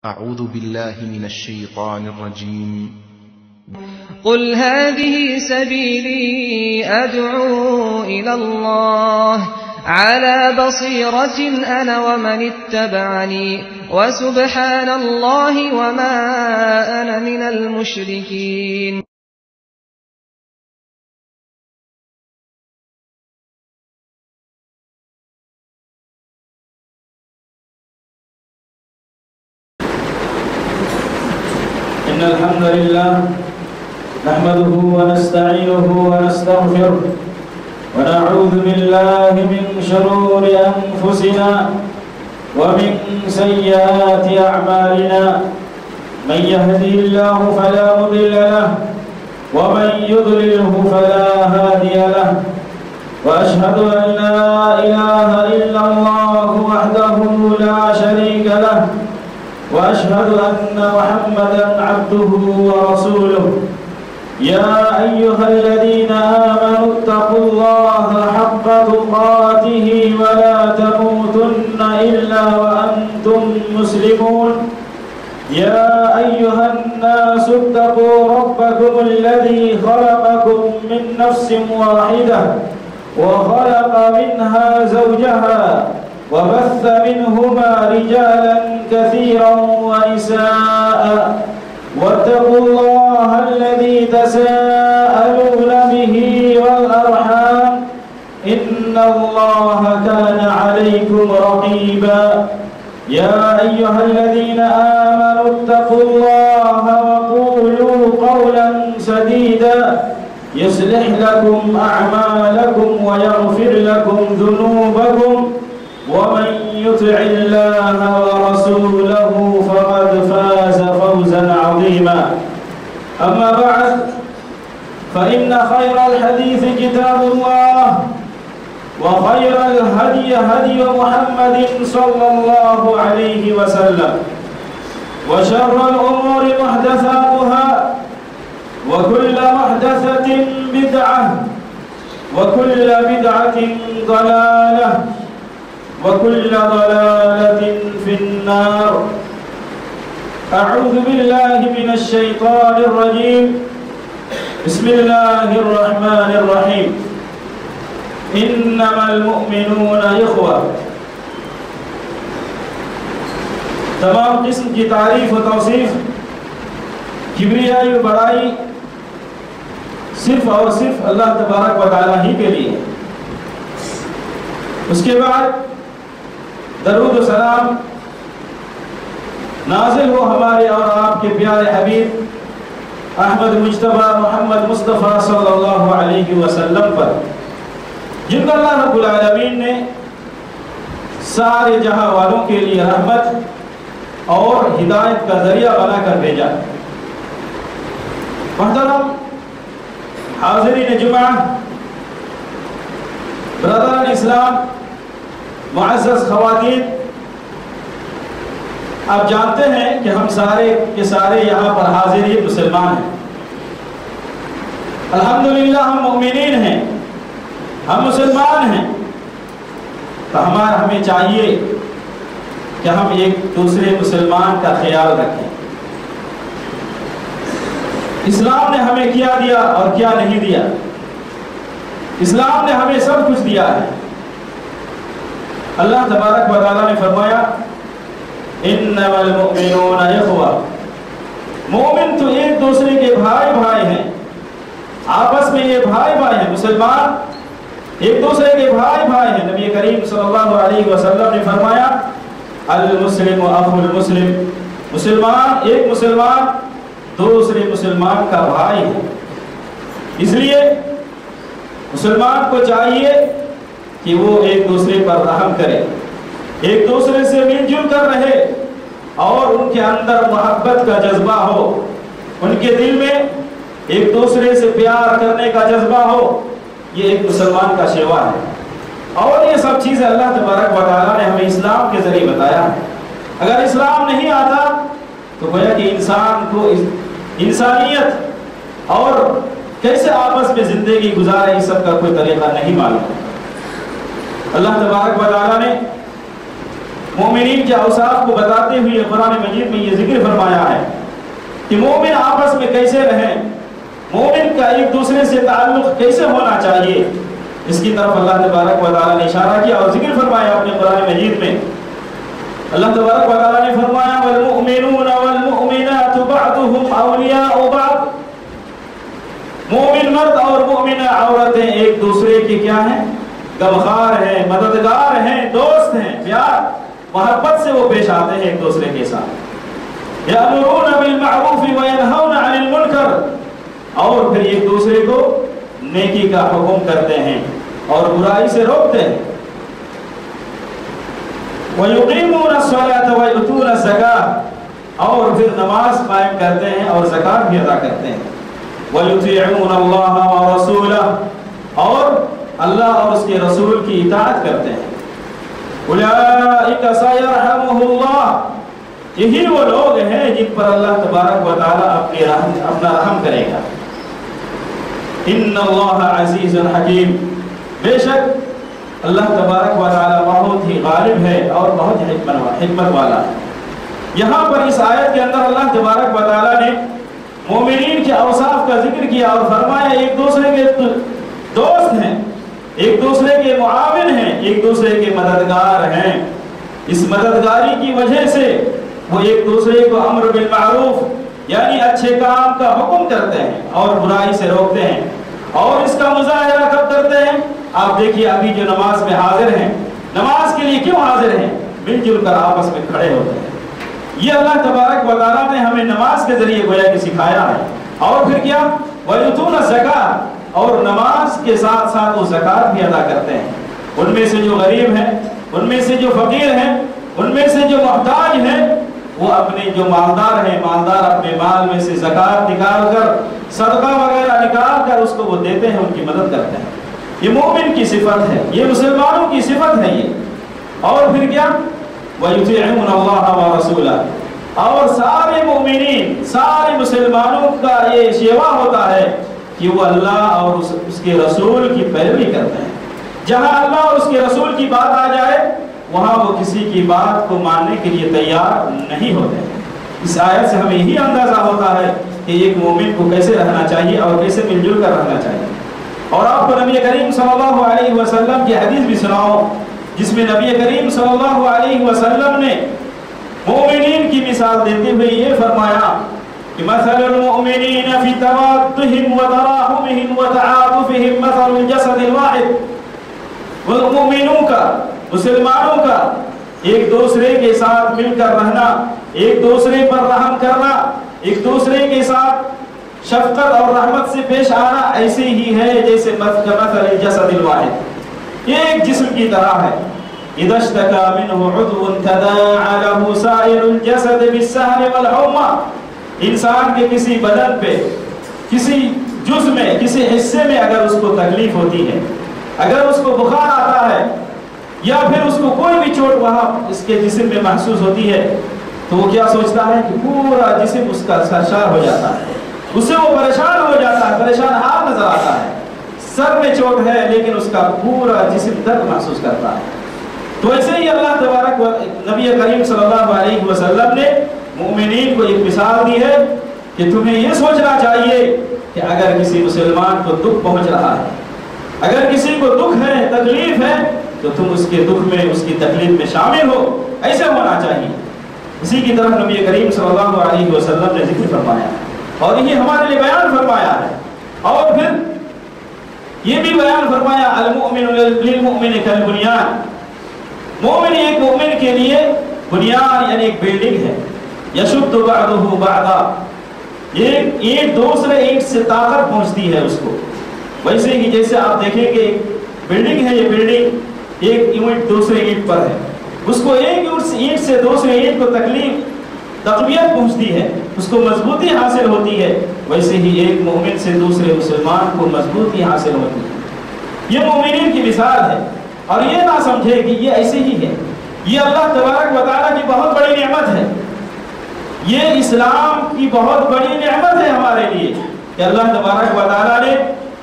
أعوذ بالله من الشيطان الرجيم. قل هذه سبيلي أدعو إلى الله على بصيرة أنا ومن اتبعني وسبحان الله وما أنا من المشركين. إن الحمد لله نحمده ونستعينه ونستغفره ونعوذ بالله من شرور أنفسنا ومن سيئات أعمالنا من يهده الله فلا مضل له ومن يضلله فلا هادي له وأشهد أن لا إله إلا الله وحده لا شريك له وأشهد أن محمدًا عبده ورسوله. يا أيها الذين آمنوا اتقوا الله حق تقاته ولا تموتن إلا وأنتم مسلمون. يا أيها الناس اتقوا ربكم الذي خلقكم من نفس واحدة وخلق منها زوجها وبث منهما رجالا كثيرا ونساء واتقوا الله الذي تساءلون به والأرحام إن الله كان عليكم رقيبا. يا أيها الذين آمنوا اتقوا الله وقولوا قولا سديدا يصلح لكم أعمالكم ويغفر لكم ذنوبكم ومن يطع الله ورسوله فقد فاز فوزا عظيما. أما بعد فإن خير الحديث كتاب الله وخير الهدي هدي محمد صلى الله عليه وسلم وشر الأمور محدثاتها وكل محدثة بدعة وكل بدعة ضلالة وكل ضلالة في النار. أعوذ بالله من الشيطان الرجيم. بسم الله الرحمن الرحيم. إنما المؤمنون إخوة. تمام قسم کی تعریف و توصیف، کبریائی و بڑائی صرف اور صرف اللہ تبارک و تعالی ہی کے لیے. اس کے بعد درود و سلام نازل ہو ہمارے اور آپ کے پیارے حبیب احمد مجتبی محمد مصطفیٰ صلی اللہ علیہ وسلم پر، جن کو اللہ رب العالمین نے سارے جہاں والوں کے لیے رحمت اور ہدایت کا ذریعہ بنا کر بھیجا. محترم حاضرین جمعہ، برادران اسلام، معزز خواتین، آپ جانتے ہیں کہ ہم سارے کے سارے یہاں پر حاضرین مسلمان ہیں. الحمدللہ ہم مومنین ہیں، ہم مسلمان ہیں. تو ہمیں چاہیے کہ ہم ایک دوسرے مسلمان کا خیال رکھیں. اسلام نے ہمیں کیا دیا اور کیا نہیں دیا. اسلام نے ہمیں سب کچھ دیا ہے. اللہ تبارک و تعالیٰ نے فرمایا انما المؤمنون اخوہ. مومن تو ایک دوسرے کے بھائی بھائی ہیں، آپس میں یہ بھائی بھائی ہیں. مسلمان ایک دوسرے کے بھائی بھائی ہیں. نبی کریم صلی اللہ علیہ وسلم نے فرمایا المسلم اخو المسلم. مسلمان ایک مسلمان دوسرے مسلمان کا بھائی ہے. اس لیے مسلمان کو چاہیے کہ وہ ایک دوسرے پر رحم کرے، ایک دوسرے سے مل جل کر رہے اور ان کے اندر محبت کا جذبہ ہو، ان کے دل میں ایک دوسرے سے پیار کرنے کا جذبہ ہو. یہ ایک مسلمان کا شیوا ہے. اور یہ سب چیزیں اللہ تبارک و تعالیٰ نے ہمیں اسلام کے ذریعے بتایا ہے. اگر اسلام نہیں آتا تو گویا کہ انسان کو انسانیت اور کیسے آپس میں زندگی گزارے اس سب کا کوئی طریقہ نہیں معلوم. اللہ تبارک و تعالیٰ نے مومنین کے اوصاف کو بتاتے ہوئے قرآن مجید میں یہ ذکر فرمایا ہے کہ مومن آپس میں کیسے رہیں، مومن کا ایک دوسرے سے تعلق کیسے ہونا چاہیے، اس کی طرف اللہ تبارک و تعالیٰ نے اشارہ کیا اور ذکر فرمایا اپنے قرآن مجید میں۔ اللہ تبارک و تعالیٰ نے فرمایا والمؤمنون والمؤمنات بعضهم اولیاء بعض، مومن مرد اور مومنہ عورتیں ایک دوسرے کے کیا ہیں؟ غمخوار ہیں، مددگار ہیں، دوست ہیں، پیار محبت سے وہ پیش آتے ہیں ایک دوسرے کے ساتھ۔ یأمرون بالمعروف وینہون عن المنکر، اور پھر ایک دوسرے کو نیکی کا حکم کرتے ہیں اور برائی سے روکتے ہیں۔ وَيُقِيمُونَ الصَّلَاةَ وَيُؤْتُونَ الزَّكَاةَ، اور پھر نماز قائم کرتے ہیں اور زکوٰۃ بھی ادا کرتے ہیں۔ وَيُطِيعُونَ اللَّهَ وَرَسُولَهُ، اور اللہ اور اس کے رسول کی اطاعت کرتے ہیں۔ أُولَٰئِكَ سَيَرْحَمُهُ اللَّهُ، یہی وہ لوگ ہیں جن پر اللہ تبارک و تعالیٰ اپنا رحم کرے گا۔ ان اللہ عزیز حکیم، بے شک اللہ تبارک و تعالی بہت ہی غالب ہے اور بہت حکمت والا ہے۔ یہاں پر اس آیت کے اندر اللہ تبارک و تعالی نے مومنین کے اوصاف کا ذکر کیا اور فرمایا ایک دوسرے کے دوست ہیں، ایک دوسرے کے معاون ہیں، ایک دوسرے کے مددگار ہیں۔ اس مددگاری کی وجہ سے وہ ایک دوسرے کو امر بالمعروف یعنی اچھے کام کا حکم کرتے ہیں اور برائی سے روکتے ہیں۔ اور اس کا مظاہرہ کب کرتے ہیں؟ آپ دیکھیے ابھی جو نماز میں حاضر ہیں، نماز کے لیے کیوں حاضر ہیں؟ مل جل کر آپس میں کھڑے ہوتے ہیں۔ یہ اللہ تبارک و تعالیٰ نے ہمیں نماز کے ذریعے گویا کہ سکھایا ہے۔ اور پھر کیا؟ وَيُؤْتُونَ الزَّكَاةَ، اور نماز کے ساتھ ساتھ وہ زکوٰۃ بھی ادا کرتے ہیں۔ ان میں سے جو غریب ہیں، ان میں سے جو فقیر ہیں، ان میں سے جو محتاج ہیں، وہ اپنے جو مالدار ہیں، مالدار اپنے مال میں سے زکوٰۃ نکال کر، صدقہ وغیرہ نکال کر اس کو وہ دیتے ہیں، ان کی مدد کرتے ہیں۔ یہ مومن کی صفت ہے، یہ مسلمانوں کی صفت ہے یہ۔ اور پھر کیا؟ وَيُطِيعُونَ اللَّهَ وَرَسُولَهُ، اور سارے مومنین، سارے مسلمانوں کا یہ شیوا ہوتا ہے کہ وہ اللہ اور اس کے رسول کی پیروی کرتے ہیں۔ جہاں اللہ اور اس کے رسول کی بات آ جائے وہاں وہ کسی کی بات کو ماننے کے لیے تیار نہیں ہوتے۔ اس آیت سے ہمیں یہی اندازہ ہوتا ہے کہ ایک مومن کو کیسے رہنا چاہیے اور کیسے مل جل کر رہنا چاہیے۔ اور آپ کو نبی کریم صلی اللہ علیہ وسلم کی حدیث بھی سناؤ جس میں نبی کریم صلی اللہ علیہ وسلم نے مومنین کی مثال دیتے ہوئے یہ فرمایا کہ مثل المؤمنین فی توادہم وتراحمہم وتعاطفہم مثل الجسد الواحد، مومنوں کا، مسلمانوں کا ایک دوسرے کے ساتھ مل کر رہنا، ایک دوسرے پر رحم کرنا، ایک دوسرے کے ساتھ شفقت اور رحمت سے پیش آنا ایسے ہی ہے جیسے مثل الجسد الواحد، یہ ایک جسم کی طرح ہے۔ اذا اشتكى منه عضو تداعى له سائر الجسد بالسهر والحمى، انسان کے کسی بدن پہ، کسی جزء میں، کسی حصے میں اگر اس کو تکلیف ہوتی ہے، اگر اس کو بخار آتا ہے یا پھر اس کو کوئی بھی چوٹ وہاں اس کے جسم میں محسوس ہوتی ہے تو وہ کیا سوچتا ہے کہ پورا جسم اس کا سرشار ہو جاتا ہے، اس سے وہ پریشان ہو جاتا ہے، پریشان حال نظر آتا ہے۔ سر میں چوٹ ہے لیکن اس کا پورا جسم درد محسوس کرتا ہے۔ تو ایسے ہی اللہ تبارک و نبی کریم صلی اللہ علیہ وسلم نے مومنین کو ایک مثال دی ہے کہ تمہیں یہ سوچنا چاہیے کہ اگر کسی مسلمان کو دکھ پہنچ رہا ہے، اگر کسی کو دکھ ہے، تکلیف ہے، تو تم اس کے دکھ میں، اس کی تکلیف میں شامل ہو، ایسے ہونا چاہیے۔ اسی کی طرف نبی کریم صلی اللہ علیہ وسلم نے ذکر فرمایا اور یہ ہمارے لیے بیان فرمایا ہے۔ اور پھر یہ بھی بیان فرمایا المؤمن للمؤمن کالبنیان، مومن ایک مومن کے لیے بنیان یعنی ایک بلڈنگ ہے، یشد بعضہ بعضا، ایک اینٹ دوسرے اینٹ سے طاقت پہنچتی ہے اس کو۔ ویسے ہی جیسے آپ دیکھیں کہ بلڈنگ ہے، یہ بلڈنگ ایک اینٹ دوسرے اینٹ پر ہے، اس کو ایک اینٹ سے دوسرے اینٹ کو تقویت پہنچتی ہے، اس کو مضبوطی حاصل ہوتی ہے۔ ویسے ہی ایک مومن سے دوسرے مسلمان کو مضبوطی حاصل ہوتی ہے۔ یہ مومنین کی مثال ہے، اور یہ نہ سمجھے کہ یہ ایسے ہی ہے، یہ اللہ تبارک و تعالیٰ کی بہت بڑی نعمت ہے، یہ اسلام کی بہت بڑی نعمت ہے ہمارے لیے کہ اللہ تبارک و تعالیٰ نے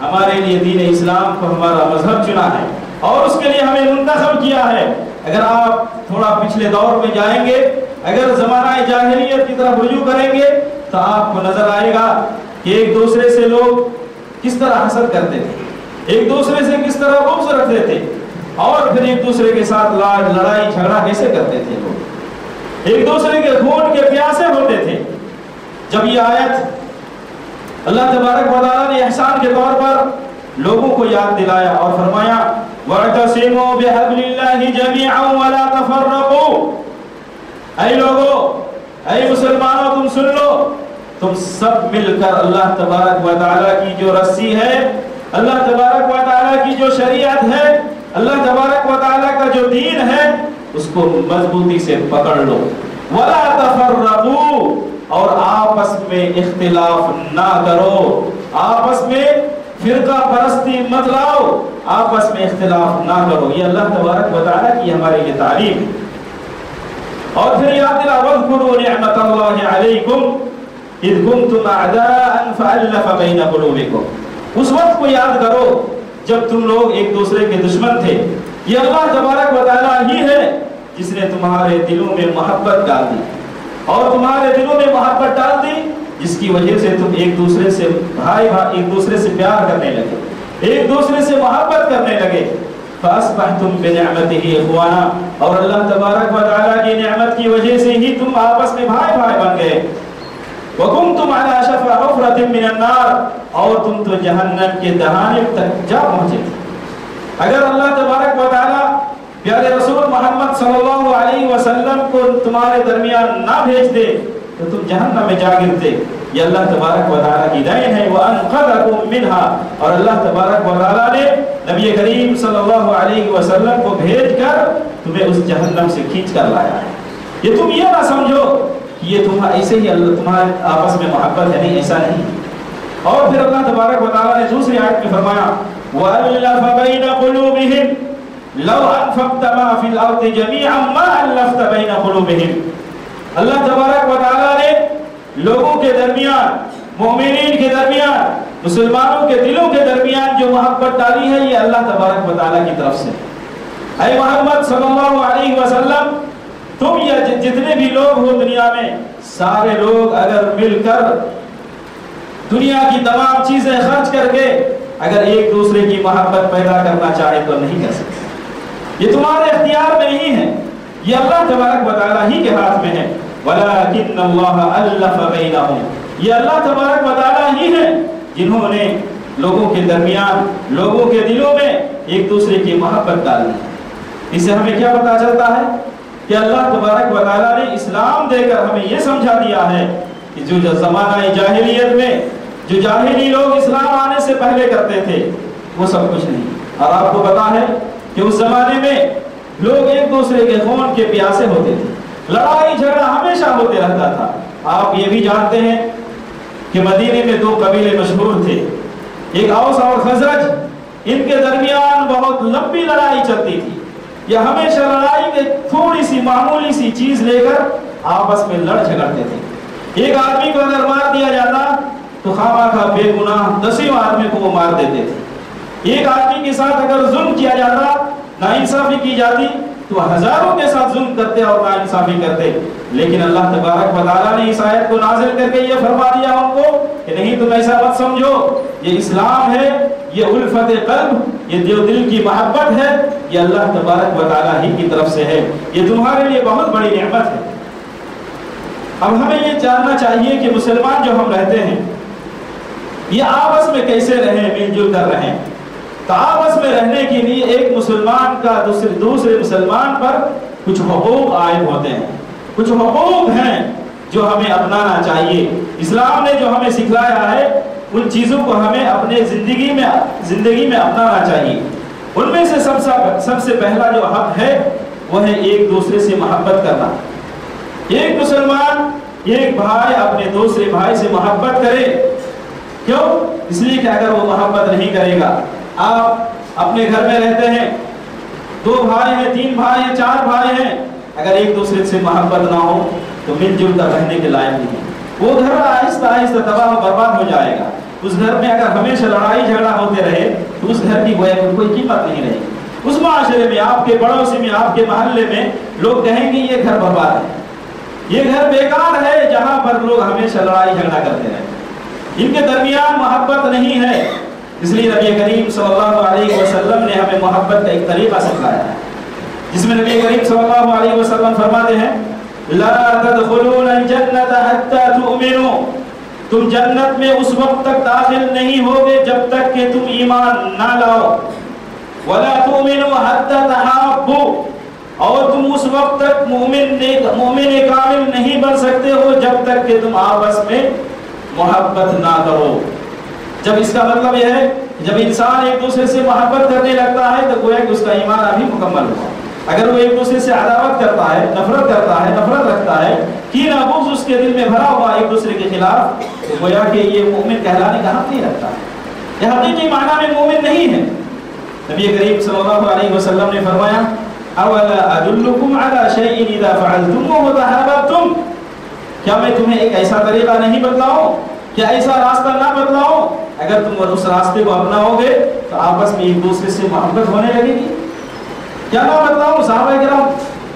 ہمارے لیے دین اسلام کو ہمارا مذہب چنا ہے اور اس کے لیے ہمیں منتخب کیا ہے اگر آپ تھوڑا پچھلے دور میں جائیں گے، اگر زمانہ جاہلیت کی طرف رجوع کریں گے تو آپ کو نظر آئے گا کہ ایک دوسرے سے لوگ کس طرح حسد کرتے تھے، ایک دوسرے سے کس طرح بغض رکھتے تھے، اور پھر ایک دوسرے کے ساتھ لڑائی جھگڑا کیسے کرتے تھے لوگ، ایک دوسرے کے خون کے پیاسے ہوتے تھے۔ جب یہ آیت اللہ تبارک و تعالیٰ نے احسان کے طور پر لوگوں کو یاد دلایا اور فرمایا وَاعْتَصِمُوا بِحَبْلِ اللَّهِ جَمِيعًا وَلَا تَفَرَّقُوا، اے لوگو، اے مسلمانوں، تم سن لو، تم سب مل کر اللہ تبارک و تعالیٰ کی جو رسی ہے، اللہ تبارک و تعالیٰ کی جو شریعت ہے، اللہ تبارک و تعالیٰ کا جو دین ہے، اس کو مضبوطی سے پکڑ لو۔ وَلَا تَفَرَّقُوا، اور آپس میں اختلاف نہ کرو، آپس میں فرقہ پرستی مت لاؤ، آپس میں اختلاف نہ کرو۔ یہ اللہ تبارک و تعالیٰ کی ہمارے لیے تعلیم ہے۔ اور پھر یاد دلا وَاذْكُرُوا نِعْمَةَ اللَّهِ عَلَيْكُمْ إِذْ كُنْتُمْ أَعْدَاءً فَأَلَّفَ بَيْنَ قُلُوبِكُمْ، اس وقت کو یاد کرو جب تم لوگ ایک دوسرے کے دشمن تھے۔ یہ اللہ تبارک و تعالیٰ ہی ہے جس نے تمہارے دلوں میں محبت ڈال دی، اور تمہارے دلوں میں محبت ڈال دی جس کی وجہ سے تم ایک دوسرے سے ایک دوسرے سے پیار کرنے لگے، ایک دوسرے سے محبت کرنے لگے۔ فَأَصْبَحْتُمْ بِنِعْمَتِهِ إِخْوَانًا، اور اللہ تبارک و تعالیٰ کی نعمت کی وجہ سے ہی تم آپس میں بھائی بن گئے۔ وَكُنْتُمْ عَلَى شَفَا حُفْرَةٍ مِّنَ النَّارِ، اور تم تو جہنم کے دہانے تک جا پہنچے تھے۔ اگر اللہ تبارک و تعالیٰ پیارے رسول محمد صلی اللہ علیہ وسلم کو تمہارے درمیان نہ بھیج دے تو تم جہنم میں جا گرتے۔ یہ اللہ تبارک و تعالیٰ کی دین ہے وَأَنْقَذَكُم مِّنْهَا، اور اللہ تبارک و تعالیٰ نے نبی کریم صلی اللہ علیہ وسلم کو بھیج کر تمہیں اس جہنم سے کھینچ کر لایا ہے۔ یہ تم یہ نہ سمجھو کہ یہ تمہارا ایسے ہی اللہ تمہارے آپس میں محبت ہے، نہیں، ایسا نہیں۔ اور پھر اللہ تبارک و تعالیٰ نے دوسری آیت میں فرمایا وَأَلَّفَ بَيْنَ قُلُوبِهِمْ لَوْ أَنفَقْتَ مَا فِي الْأَرْضِ جَمِيعًا مَا أَلَّفْتَ بَيْنَ قُلُوبِهِمْ، اللہ تبارک و تعالیٰ نے لوگوں کے درمیان، مومنین کے درمیان، مسلمانوں کے دلوں کے درمیان جو محبت ڈالی ہے یہ اللہ تبارک و تعالیٰ کی طرف سے۔ اے محمد صلی اللہ علیہ وسلم، تم یا جتنے بھی لوگ ہو دنیا میں، سارے لوگ اگر مل کر دنیا کی تمام چیزیں خرچ کر کے اگر ایک دوسرے کی محبت پیدا کرنا چاہے تو نہیں کر سکتے۔ یہ تمہارے اختیار میں نہیں ہے، یہ اللہ تبارک و تعالیٰ ہی کے ہاتھ میں ہے۔ وَلَكِنَّ اللَّهَ أَلَّفَ بَيْنَهُمْ، یہ اللہ تبارک و تعالیٰ ہی ہے جنہوں نے لوگوں کے درمیان، لوگوں کے دلوں میں ایک دوسرے کی محبت ڈالی۔ اس سے ہمیں کیا پتہ چلتا ہے کہ اللہ تبارک و تعالیٰ نے اسلام دے کر ہمیں یہ سمجھا دیا ہے کہ جو زمانہ جاہلیت میں جو جاہلی لوگ اسلام آنے سے پہلے کرتے تھے وہ سب کچھ نہیں۔ اور آپ کو پتا ہے کہ اس زمانے میں لوگ ایک دوسرے کے خون کے پیاسے ہوتے تھے، لڑائی جھگڑا ہمیشہ ہوتے رہتا تھا۔ آپ یہ بھی جانتے ہیں کہ مدینے میں دو قبیلے مشہور تھے، ایک اوس اور خزرج، ان کے درمیان بہت لمبی لڑائی چلتی تھی۔ یہ ہمیشہ لڑائی کے تھوڑی سی معمولی سی چیز لے کر آپس میں لڑ جھگڑتے تھے۔ ایک آدمی کو اگر مار دیا جاتا تو خواہ بے گناہ 10 آدمی کو وہ مار دیتے تھے۔ ایک آدمی کے ساتھ اگر ظلم کیا جاتا، ناانصافی کی جاتی تو ہزاروں کے ساتھ ظلم کرتے اور ناانصافی کرتے۔ لیکن اللہ تبارک و تعالیٰ نے اس آیت کو نازل کر کے یہ فرما دیا ان کو کہ نہیں، تم ایسا مت سمجھو، یہ اسلام ہے، یہ الفت قلب، یہ جو دل کی محبت ہے، یہ اللہ تبارک و تعالیٰ ہی کی طرف سے ہے، یہ تمہارے لیے بہت بڑی نعمت ہے۔ اب ہمیں یہ جاننا چاہیے کہ مسلمان جو ہم رہتے ہیں یہ آپس میں کیسے رہیں، مل جل کر رہیں۔ تو آپس میں رہنے کے لیے ایک مسلمان کا دوسرے مسلمان پر کچھ حقوق عائد ہوتے ہیں، کچھ حقوق ہیں جو ہمیں اپنانا چاہیے۔ اسلام نے جو ہمیں سکھلایا ہے ان چیزوں کو ہمیں اپنے زندگی میں اپنانا چاہیے۔ ان میں سے سب سے پہلا جو حق ہے وہ ہے ایک دوسرے سے محبت کرنا۔ ایک مسلمان، ایک بھائی اپنے دوسرے بھائی سے محبت کرے۔ کیوں؟ اس لیے کہ اگر وہ محبت نہیں کرے گا، آپ اپنے گھر میں رہتے ہیں، 2 بھائی ہیں، 3 بھائی ہیں، 4 بھائی ہیں، اگر ایک دوسرے سے محبت نہ ہو تو مل جل کر رہنے کے لائق نہیں۔ وہ گھر آہستہ آہستہ تباہ و برباد ہو جائے گا۔ اس گھر میں اگر ہمیشہ لڑائی جھگڑا ہوتے رہے تو اس گھر کی کوئی قیمت نہیں رہے گی۔ اس معاشرے میں، آپ کے پڑوسی میں، آپ کے محلے میں لوگ کہیں گے یہ گھر برباد ہے، یہ گھر بیکار ہے، جہاں پر لوگ ہمیشہ لڑائی جھگڑا کرتے رہتے ہیں، ان کے درمیان محبت نہیں ہے۔ اس لیے نبی کریم صلی اللہ علیہ وسلم نے ہمیں محبت کا ایک طریقہ سکھلایا ہے، جس میں نبی کریم صلی اللہ علیہ وسلم فرماتے ہیں لا تدخلون الجنت حتى تؤمنوا، تم جنت میں اس وقت تک داخل نہیں ہوگے جب تک کہ تم ایمان نہ لاؤ، ولا تؤمنوا حتى تحابوا، اور تم اس وقت تک مومن کامل نہیں بن سکتے ہو جب تک کہ تم آپس میں محبت نہ کرو۔ جب اس کا مطلب یہ ہے جب انسان ایک دوسرے سے محبت کرنے لگتا ہے تو گویا کہ اس کا ایمان ابھی مکمل ہوا۔ اگر وہ ایک دوسرے سے عداوت کرتا ہے، نفرت رکھتا ہے، کینہ بغض اس کے دل میں بھرا ہوا ایک دوسرے کے خلاف، تو گویا کہ یہ مومن کہلانے کا حق نہیں رکھتا ہے، یہ حقیقی معنی میں مومن نہیں ہے۔ نبی کریم صلی اللہ علیہ وسلم نے فرمایا اولا ادلکم علی شیء اذا فعلتموه تحاببتم، کیا میں تمہیں ایک ایسا طریقہ نہیں بتلاؤں، کیا ایسا راستہ نہ بتلاؤں، اگر تم اس راستے کو اپناؤ گے تو آپس میں ایک دوسرے سے محبت ہونے لگے گی۔ کیا نہ بتلاؤں؟ صحابہ کرام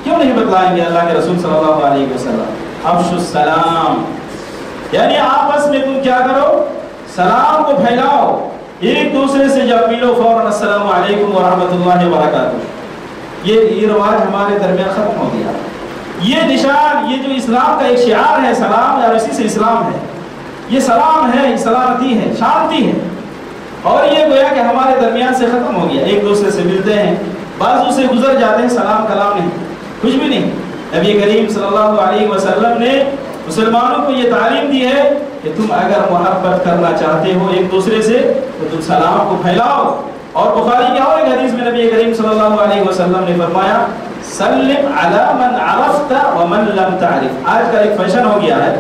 کیوں نہیں بتلائیں گے اللہ کے رسول صلی اللہ علیہ وسلم؟ افشوا السلام، یعنی آپس میں تم کیا کرو، سلام کو پھیلاؤ، ایک دوسرے سے جب ملو فوراً السلام علیکم ورحمۃ اللہ وبرکاتہ۔ یہ رواج ہمارے درمیان ختم ہو گیا۔ یہ نشان، یہ جو اسلام کا ایک شعار ہے سلام، یا اسی سے اسلام ہے، یہ سلام ہے، سلامتی ہے، شانتی ہے، اور یہ گویا کہ ہمارے درمیان سے ختم ہو گیا۔ ایک دوسرے سے ملتے ہیں، بازو سے گزر جاتے ہیں، سلام کلام نہیں، کچھ بھی نہیں۔ نبی کریم صلی اللہ علیہ وسلم نے مسلمانوں کو یہ تعلیم دی ہے کہ تم اگر محبت کرنا چاہتے ہو ایک دوسرے سے تو تم سلام کو پھیلاؤ۔ اور بخاری کی اور ایک حدیث میں نبی کریم صلی اللہ علیہ وسلم نے فرمایا سلم علی من عرفت ومن لم تعرف۔ آج کا ایک فیشن ہو گیا ہے،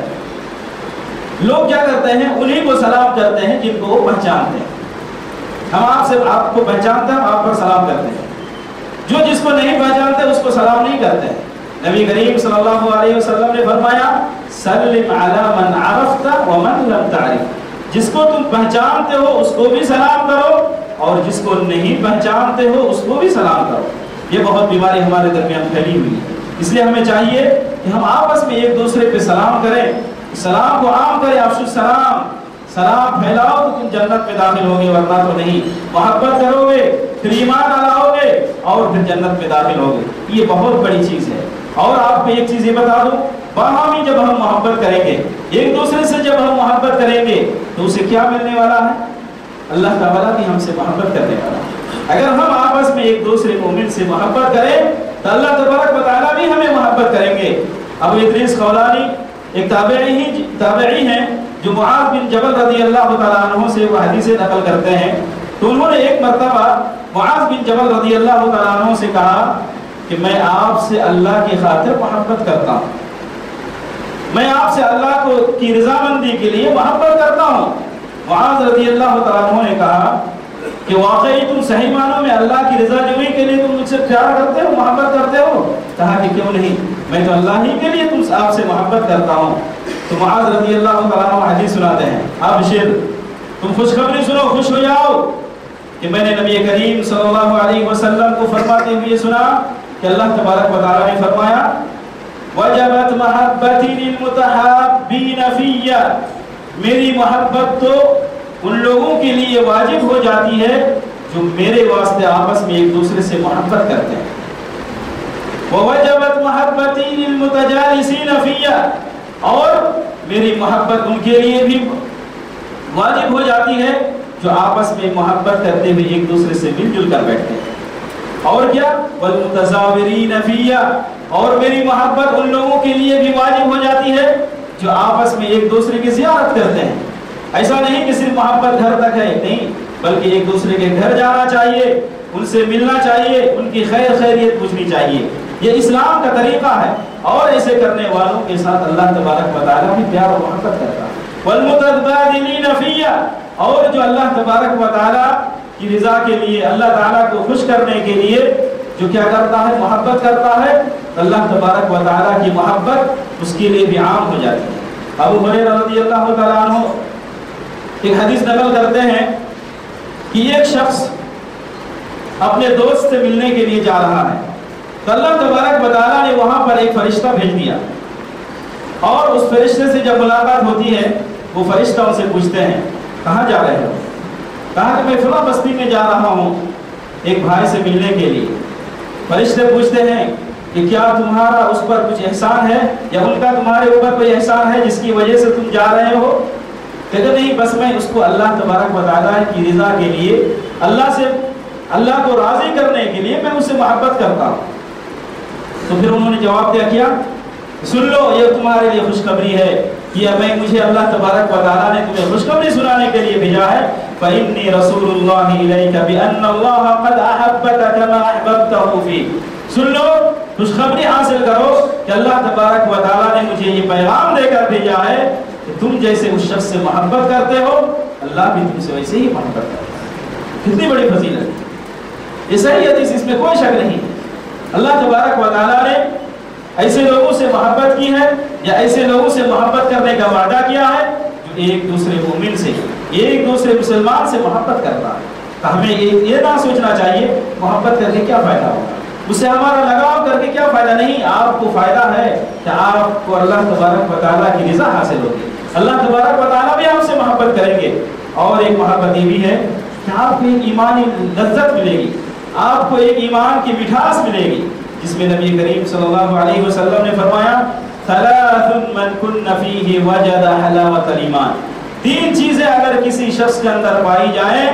لوگ کیا کرتے ہیں، انہی کو سلام کرتے ہیں جن کو وہ پہچانتے ہیں۔ ہم آپ کو پہچانتے ہیں، آپ پر سلام کرتے ہیں، جو جس کو نہیں پہچانتے اس کو سلام نہیں کرتے ہیں۔ نبی کریم صلی اللہ علیہ وسلم نے فرمایا سلم علی من عرفت ومن لم تعرف، جس کو تم پہچانتے ہو اس کو بھی سلام کرو، اور جس کو نہیں پہچانتے ہو اس کو بھی سلام کرو۔ یہ بہت بیماری ہمارے درمیان پھیلی ہوئی ہے، اس لیے ہمیں چاہیے کہ ہم آپس میں ایک دوسرے پہ سلام کریں، سلام کو عام کریں، افشوا السلام، سلام پھیلاؤ تو تم جنت میں داخل ہوگے، ورنہ تو نہیں۔ محبت کرو گے پھر ایمان لاؤ گے اور پھر جنت میں داخل ہوگے، یہ بہت بڑی چیز ہے۔ اور آپ کو ایک چیز یہ بتا دوں، باہمی جب ہم محبت کریں گے، ایک دوسرے سے جب ہم محبت کریں گے تو اسے کیا ملنے والا ہے؟ اللہ تعالیٰ بھی ہم سے محبت کرنے والا ہے۔ اگر ہم آپس میں ایک دوسرے مومن سے محبت کریں تو اللہ تبارک و تعالیٰ بھی ہمیں محبت کریں گے۔ ابو ادریس خولانی ایک تابعی ہیں جو معاذ بن جبل رضی اللہ تعالیٰ عنہ سے وہ حدیثیں نقل کرتے ہیں، تو انہوں نے ایک مرتبہ معاذ بن جبل رضی اللہ تعالیٰ عنہ سے کہا کہ میں آپ سے اللہ کی خاطر محبت کرتا ہوں، میں آپ سے اللہ کی رضامندی کے لیے محبت کرتا ہوں۔ معاذ رضی اللہ تعالیٰ عنہ نے کہا کہ واقعی تم صحیح معنوں میں اللہ کی رضا جوئی کے لیے تم مجھ سے پیار کرتے ہو، محبت کرتے ہو؟ کہا کہ کیوں نہیں، میں تو اللہ ہی کے لیے آپ سے محبت کرتا ہوں۔ تو معاذ رضی اللہ تعالیٰ عنہ حدیث سناتے ہیں، ابشر، تم خوشخبری سنو، خوش ہو جاؤ کہ میں نے نبی کریم صلی اللہ علیہ وسلم کو فرماتے ہوئے سنا کہ اللہ تبارک و تعالیٰ نے فرمایا وجبت محبتی للمتحابین فی، میری محبت تو ان لوگوں کے لیے واجب ہو جاتی ہے جو میرے واسطے آپس میں ایک دوسرے سے محبت کرتے ہیں۔ ووجبت محبتی للمتجالسین فی، اور میری محبت ان کے لیے بھی واجب ہو جاتی ہے جو آپس میں محبت کرتے ہوئے ایک دوسرے سے مل جل کر بیٹھتے ہیں۔ اور کیا والمتزاورین فی، اور میری محبت ان لوگوں کے لیے بھی واجب ہو جاتی ہے جو آپس میں ایک دوسرے کی زیارت کرتے ہیں۔ ایسا نہیں کہ صرف محبت گھر تک ہے، نہیں، بلکہ ایک دوسرے کے گھر جانا چاہیے، ان سے ملنا چاہیے، ان کی خیر خیریت پوچھنی چاہیے، یہ اسلام کا طریقہ ہے۔ اور ایسے کرنے والوں کے ساتھ اللہ تبارک و تعالیٰ بھی پیار و محبت کرتا ہے۔ والمتبادلین فی، اور جو اللہ تبارک و تعالیٰ کی رضا کے لیے، اللہ تعالیٰ کو خوش کرنے کے لیے جو کیا کرتا ہے، محبت کرتا ہے، اللہ تبارک و تعالیٰ کی محبت اس کے لیے بھی عام ہو جاتی ہے۔ ابو ہریرہ رضی اللہ تعالیٰ عنہ ایک حدیث نقل کرتے ہیں کہ ایک شخص اپنے دوست سے ملنے کے لیے جا رہا ہے تو اللہ تبارک و تعالیٰ نے وہاں پر ایک فرشتہ بھیج دیا، اور اس فرشتے سے جب ملاقات ہوتی ہے وہ فرشتہ ان سے پوچھتے ہیں کہاں جا رہے ہو؟ کہا کہ میں فلاں بستی میں جا رہا ہوں ایک بھائی سے ملنے کے لیے۔ فرشتے پوچھتے ہیں کہ کیا تمہارا اس پر کچھ احسان ہے یا ان کا تمہارے اوپر کوئی احسان ہے جس کی وجہ سے تم جا رہے ہو؟ کہتے نہیں، بس میں اس کو اللہ تبارک و تعالیٰ کی رضا کے لیے، اللہ کو راضی کرنے کے لیے میں اس سے محبت کرتا ہوں۔ تو پھر انہوں نے جواب دیا کیا؟ سن لو، یہ تمہارے لیے خوشخبری ہے کہ مجھے اللہ تبارک و تعالیٰ نے تمہیں خوشخبری سنانے کے لیے بھیجا ہے۔ فَإِنِّي رَسُولُ اللَّهِ إِلَيْكَ بِأَنَّ اللَّهَ قَدْ أَحَبَّكَ كَمَا أَحْبَبْتَهُ فِي۔ سن لو، خوشخبری حاصل کرو کہ اللہ تبارک و تعالیٰ نے مجھے یہ پیغام دے کر بھیجا ہے کہ تم جیسے اس شخص سے محبت کرتے ہو اللہ بھی تم سے ویسے ہی محبت کرتا ہے۔ کتنی بڑی فضیلت، یہ صحیح حدیث، اس میں کوئی شک نہیں۔ اللہ تبارک و تعالیٰ نے ایسے لوگوں سے محبت کی ہے یا ایسے لوگوں سے محبت کرنے کا وعدہ کیا ہے جو ایک دوسرے مومن سے، ایک دوسرے مسلمان سے محبت کرتا ہے۔ تو ہمیں یہ نہ سوچنا چاہیے محبت کر کے کیا فائدہ ہوگا، اس سے ہمارا لگاؤ کر کے کیا فائدہ۔ نہیں، آپ کو فائدہ ہے کہ آپ کو اللہ تبارک و تعالیٰ کی رضا حاصل ہوگی، اللہ تبارک و تعالیٰ بھی آپ سے محبت کریں گے۔ اور ایک محبت یہ بھی ہے کہ آپ کو ایک ایمانی لذت ملے گی، آپ کو ایک ایمان کی مٹھاس ملے گی، جس میں نبی کریم صلی اللہ علیہ وسلم نے فرمایا ثلاث من کن فیہ وجد حلاوۃ الایمان۔ تین چیزیں اگر کسی شخص کے اندر پائی جائیں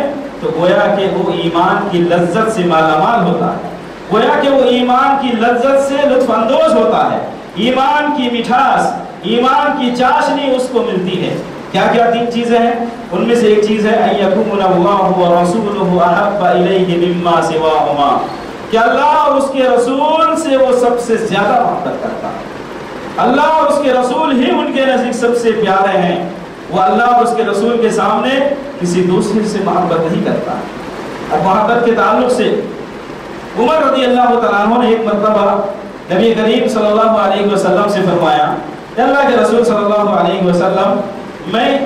تو گویا کہ وہ ایمان کی لذت سے مالا مال ہوتا ہے، گویا کہ وہ ایمان کی لذت سے لطف اندوز ہوتا ہے، ایمان کی مٹھاس، ایمان کی چاشنی اس کو ملتی ہے۔ کیا کیا تین چیزیں ہیں؟ ان میں سے ایک چیز ہے ان یکون اللہ ورسولہ احب الیہ مما سواہما، کہ اللہ اور اس کے رسول سے وہ سب سے زیادہ محبت کرتا ہے، اللہ اور اس کے رسول ہی ان کے نزدیک سب سے پیارے ہیں، وہ اللہ اور اس کے رسول کے سامنے کسی دوسرے سے محبت نہیں کرتا۔ اب محبت کے تعلق سے عمر رضی اللہ تعالیٰ عنہ نے ایک مرتبہ نبی کریم صلی اللہ علیہ وسلم سے فرمایا کہ اللہ کے رسول صلی اللہ علیہ وسلم، میں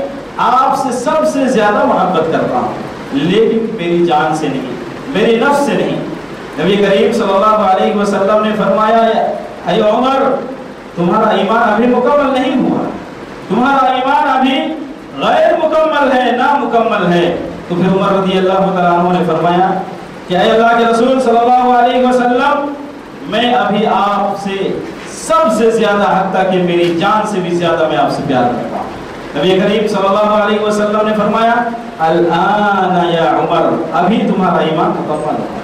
آپ سے سب سے زیادہ محبت کرتا ہوں لیکن میری جان سے نہیں، میری نفس سے نہیں۔ نبی کریم صلی اللہ علیہ وسلم نے فرمایا اے عمر، تمہارا ایمان ابھی مکمل نہیں ہوا، تمہارا ایمان ابھی غیر مکمل ہے، نامکمل ہے۔ تو پھر عمر رضی اللہ تعالیٰ عنہ نے فرمایا کہ اے اللہ کے رسول صلی اللہ علیہ وسلم، میں ابھی آپ سے سب سے زیادہ، حتیٰ کہ میری جان سے بھی زیادہ میں آپ سے پیار کرتا ہوں۔ نبی کریم صلی اللہ علیہ وسلم نے فرمایا الآن یا عمر، ابھی تمہارا ایمان مکمل ہوا۔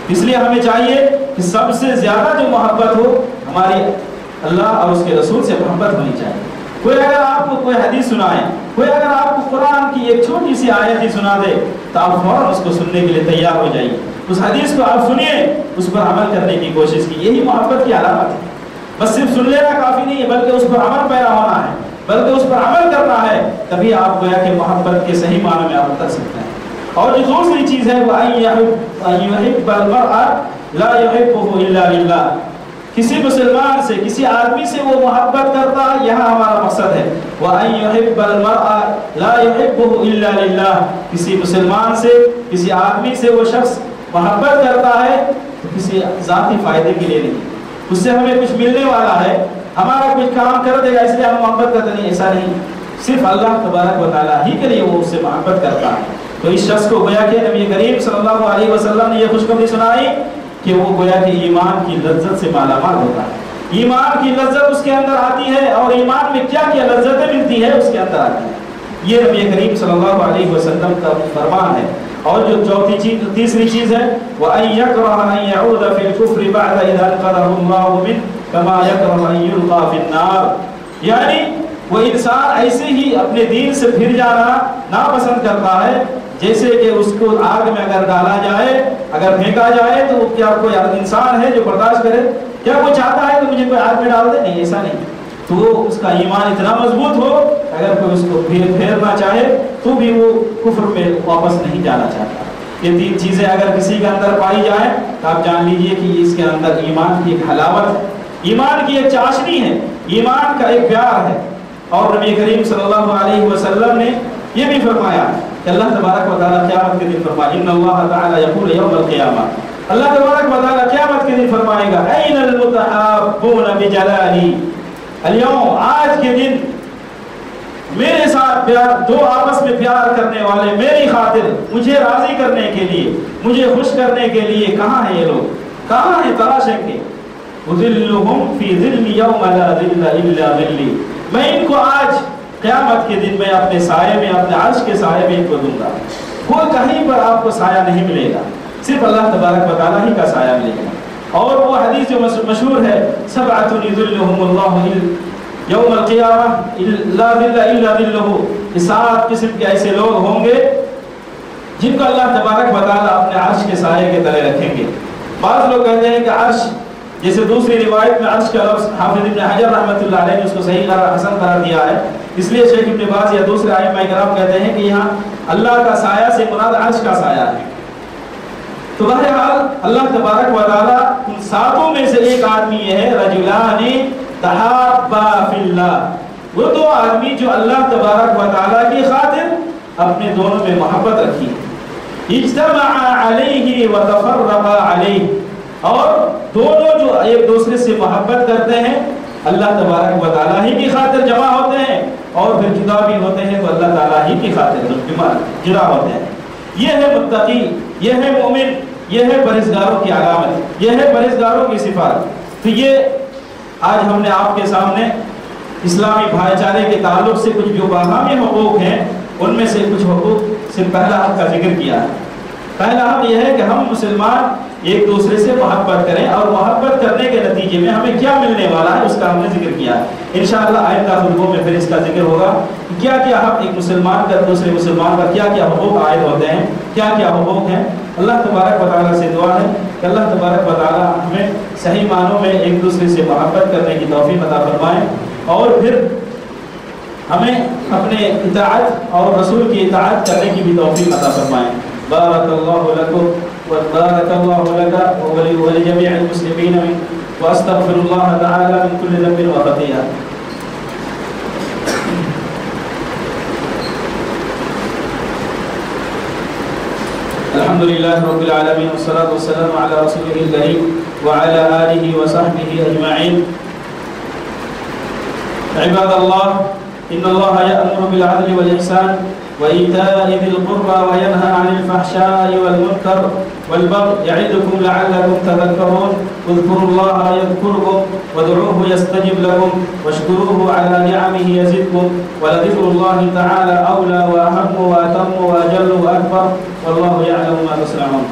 اس لیے ہمیں چاہیے کہ سب سے زیادہ جو محبت ہو ہماری اللہ اور اس کے رسول سے محبت ہونی چاہیے۔ کوئی اگر آپ کو کوئی حدیث سنائے، کوئی اگر آپ کو قرآن کی ایک چھوٹی سی آیت ہی سنا دے تو آپ فوراً اس کو سننے کے لیے تیار ہو جائیے، اس حدیث کو آپ سنیے، اس پر عمل کرنے کی کوشش کی، یہی محبت کی علامت ہے۔ بس صرف سن لینا کافی نہیں ہے، بلکہ اس پر عمل پیرا ہونا ہے، بلکہ اس پر عمل کرنا ہے، تبھی آپ گویا کہ محبت کے صحیح معنی میں آپ کر سکتے ہیں۔ اور جو دوسری چیز ہے وہ ان یحب المرء لا یحبہ الا للہ، کسی مسلمان سے، کسی آدمی سے وہ محبت کرتا ہے، یہاں ہمارا مقصد ہے وَأَن يُحِبَّ الْمَرْءَ لَا يُحِبُّهُ إِلَّا لِلَّهِ، کسی مسلمان سے، کسی آدمی سے وہ شخص محبت کرتا ہے تو کسی ذاتی فائدے کے لیے نہیں، اس سے ہمیں کچھ ملنے والا ہے، ہمارا کچھ کام کر دے گا اس لیے ہم محبت کرتے نہیں، ایسا نہیں، صرف اللہ تبارک و تعالیٰ ہی کے لیے وہ اس سے محبت کرتا ہے۔ تو اس شخص کو گویا کہ نبی کریم صلی اللہ علیہ وسلم نے یہ خوشخبری سنائی کہ وہ گویا کہ ایمان کی لذت سے مالا مال ہوتا ہے، ایمان کی لذت اس کے اندر آتی ہے، اور ایمان میں کیا کیا لذتیں ملتی ہے اس کے اندر آتی ہے۔ یہ نبی کریم صلی اللہ علیہ وسلم کا فرمان ہے۔ اور جو تیسری چیز ہے وَأَن يَكْرَهَ أَن يَعُودَ فِي الْكُفْرِ بَعْدَ إِذْ أَنْقَذَهُ اللَّهُ مِنْهُ كَمَا يَكْرَهُ أَن يُلْقَىٰ فِي النَّارِ، یعنی وہ انسان ایسے ہی اپنے دین سے پھر جانا ناپسند کرتا ہے جیسے کہ اس کو آگ میں اگر ڈالا جائے، اگر پھینکا جائے تو کیا کوئی انسان ہے جو برداشت کرے؟ کیا کوئی چاہتا ہے کہ مجھے کوئی آگ میں ڈال دے؟ نہیں، ایسا نہیں۔ تو اس کا ایمان اتنا مضبوط ہو، اگر کوئی اس کو پھیرنا چاہے تو بھی وہ کفر میں واپس نہیں جانا چاہتا۔ یہ تین چیزیں اگر کسی کے اندر پائی جائیں تو آپ جان لیجئے کہ اس کے اندر ایمان کی ایک حلاوت، ایمان کی ایک چاشنی ہے، ایمان کا ایک پیار ہے۔ اور نبی کریم صلی اللہ علیہ وسلم نے یہ بھی فرمایا کہ اللہ تبارک و تعالیٰ قیامت کے دن فرمائے ان اللہ تعالی یقول یوم القیامہ، اللہ تبارک و تعالیٰ قیامت کے دن فرمائے گا این المتحابون بجلالی، اليوم آج کے دن میرے ساتھ پیار، دو آپس میں پیار کرنے والے میری خاطر مجھے راضی کرنے کے لیے، مجھے خوش کرنے کے لیے کہاں ہیں یہ لوگ، کہاں ہیں، تلاشیں گے. اذلهم فی ظل یوم لا ظل الا ظلی، میں ان کو آج قیامت کے دن میں اپنے سائے میں، اپنے عرش کے سائے میں ان کو دوں گا. کوئی کہیں پر آپ کو سایہ نہیں ملے گا، صرف اللہ تبارک و تعالیٰ ہی کا سایہ ملے گا. اور وہ حدیث جو مشہور ہے سبعۃ یظلهم اللہ یوم القیامہ لا ظل الا ظلہ، یہ 7 قسم کے ایسے لوگ ہوں گے جن کو اللہ تبارک و تعالیٰ اپنے عرش کے سائے کے تلے رکھیں گے. بعض لوگ کہتے ہیں کہ عرش، جیسے دوسری روایت میں عرش کا لفظ حافظ ابن حجر رحمۃ اللہ علیہ نے اس کو صحیح قرار حسن قرار دیا ہے، اس لیے شیخ ابن باز یا دوسرے ائمہ کرام کہتے ہیں کہ یہاں اللہ کا سایہ سے مراد عرش کا سایہ ہے. تو بہرحال اللہ تبارک و تعالیٰ ان 7 میں سے ایک آدمی یہ ہے رجلان تحابا فی اللہ، وہ 2 آدمی جو اللہ تبارک و تعالیٰ کی خاطر اپنے دونوں میں محبت رکھی، اجتمعا علیہ وتفرقا علیہ، اور دونوں جو ایک دوسرے سے محبت کرتے ہیں اللہ تبارک و تعالیٰ ہی کی خاطر جمع ہوتے ہیں، اور پھر جدا بھی ہوتے ہیں تو اللہ تعالیٰ ہی کی خاطر جدا ہوتے ہیں. یہ ہے متقی، یہ ہے مومن، یہ ہے پرہیزگاروں کی علامت، یہ ہے پرہیزگاروں کی صفات. تو یہ آج ہم نے آپ کے سامنے اسلامی بھائی چارے کے تعلق سے کچھ جو باہمی حقوق ہیں ان میں سے کچھ حقوق سے پہلا حق کا ذکر کیا ہے. پہلا حق یہ ہے کہ ہم مسلمان ایک دوسرے سے محبت کریں، اور محبت کرنے کے نتیجے میں ہمیں کیا ملنے والا ہے اس کا ہم نے ذکر کیا ہے. انشاءاللہ آئندہ خطبوں میں پھر اس کا ذکر ہوگا کہ کیا کیا حق ایک مسلمان کا دوسرے مسلمان کا کیا کیا حقوق عائد ہوتے ہیں، کیا کیا حقوق ہیں. اللہ تبارک و تعالیٰ سے دعا ہے کہ اللہ تبارک و تعالیٰ ہمیں صحیح معنوں میں ایک دوسرے سے محبت کرنے کی توفیق عطا فرمائیں، اور پھر ہمیں اپنے اطاعت اور رسول کی اطاعت کرنے کی بھی توفیق عطا فرمائیں. بارک اللہ لکم وبارک اللہ لک ولجمیع المسلمین واستغفر اللہ تعالی من کل ذنب وخطیئہ. الحمد لله رب العالمين والصلاة والسلام على رسوله الكريم وعلى آله وصحبه أجمعين. عباد الله، إن الله يأمر بالعدل والإحسان وإيتاء ذي القربى وينهى عن الفحشاء والمنكر والبغي يعظكم لعلكم تذكرون. اذكروا الله يذكركم وادعوه يستجب لكم واشكروه على نعمه يزدكم ولذكر الله تعالى أولى وأهم وأتم وأجل وأكبر والله يعلم ما تصنعون.